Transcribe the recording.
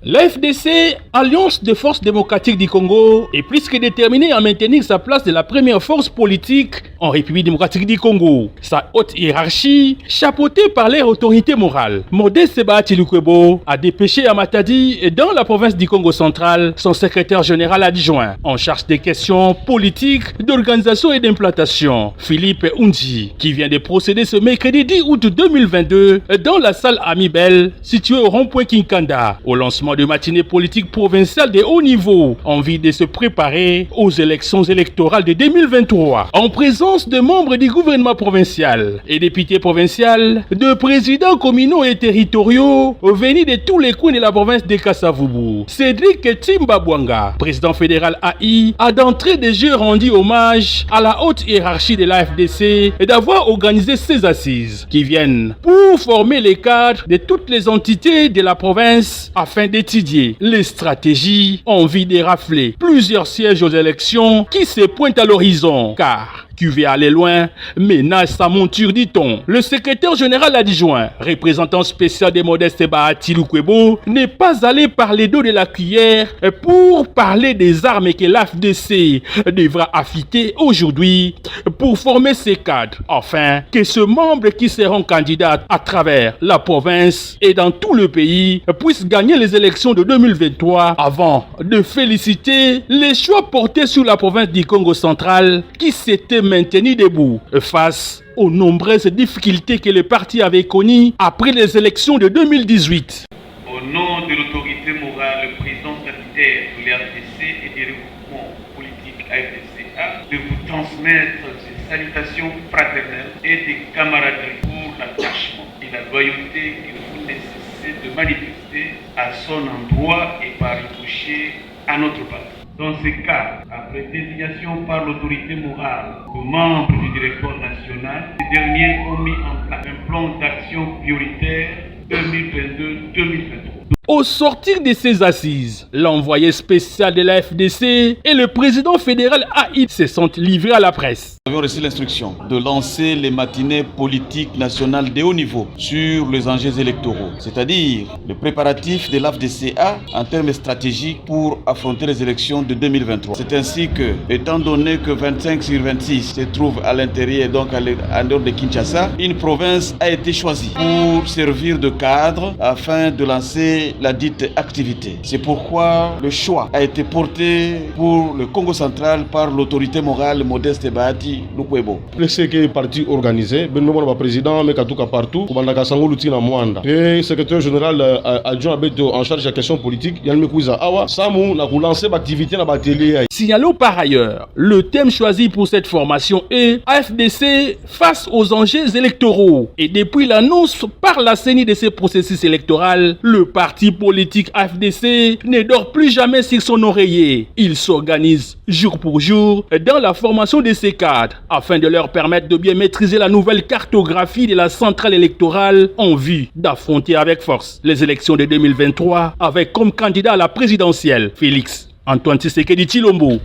La FDC, Alliance des forces démocratiques du Congo, est plus que déterminée à maintenir sa place de la première force politique en République démocratique du Congo. Sa haute hiérarchie, chapeautée par leur autorité morale, Modeste Bahati Lukwebo, a dépêché à Matadi, dans la province du Congo central, son secrétaire général adjoint, en charge des questions politiques, d'organisation et d'implantation, Philippe Undi, qui vient de procéder ce mercredi 10 août 2022 dans la salle Amibel, située au rond-point Kinkanda, au lancement de matinée politique provinciale de haut niveau, en vue de se préparer aux élections électorales de 2023. En présence de membres du gouvernement provincial et députés provinciaux, de présidents communaux et territoriaux venus de tous les coins de la province de Kassavubu, Cédric Timbabwanga, président fédéral AI, a d'entrée de jeu rendu hommage à la haute hiérarchie de la FDC et d'avoir organisé ces assises qui viennent pour former les cadres de toutes les entités de la province afin d'étudier les stratégies en vue de rafler plusieurs sièges aux élections qui se pointent à l'horizon. Car qui veut aller loin menace sa monture, dit-on. Le secrétaire général adjoint, représentant spécial des Modeste Bahati Lukwebo, n'est pas allé par les dos de la cuillère pour parler des armes que l'AFDC devra affûter aujourd'hui pour former ses cadres, afin que ce membre qui seront candidats à travers la province et dans tout le pays puisse gagner les élections de 2023 avant de féliciter les choix portés sur la province du Congo central qui s'était maintenu debout face aux nombreuses difficultés que le parti avait connues après les élections de 2018. Au nom de l'autorité morale, le président statutaire de l'RDC et des regroupements politiques AFDCA, de vous transmettre ces salutations fraternelles et des camaraderies pour l'attachement et la loyauté que vous ne cessez de manifester à son endroit et par ricochet à notre part. Dans ce cas, après désignation par l'autorité morale de membres du directoire national, ces derniers ont mis en place un plan d'action prioritaire 2022-2023. Au sortir de ces assises, l'envoyé spécial de la FDC et le président fédéral AI se sont livrés à la presse. Nous avons reçu l'instruction de lancer les matinées politiques nationales de haut niveau sur les enjeux électoraux, c'est-à-dire le préparatif de l'AFDCA en termes stratégiques pour affronter les élections de 2023. C'est ainsi que, étant donné que 25 sur 26 se trouvent à l'intérieur, donc en dehors de Kinshasa, une province a été choisie pour servir de cadre afin de lancer la dite activité. C'est pourquoi le choix a été porté pour le Congo central par l'autorité morale Modeste Bahati Lukwebo. C'est que parti organisé, ben le président mais katuka partout, kubandaka sango lutina mwanda. Et secrétaire général adjoint Abeto en charge de la question politique, Yann Mekouza Awa, Samu na lancer l'activité na batelier. Signalons par ailleurs, le thème choisi pour cette formation est AFDC face aux enjeux électoraux. Et depuis l'annonce par la CENI de ces processus électoraux, le parti politique AFDC ne dort plus jamais sur son oreiller. Il s'organise jour pour jour dans la formation de ses cadres afin de leur permettre de bien maîtriser la nouvelle cartographie de la centrale électorale en vue d'affronter avec force les élections de 2023 avec comme candidat à la présidentielle Félix Antoine Tshisekedi Tshilombo.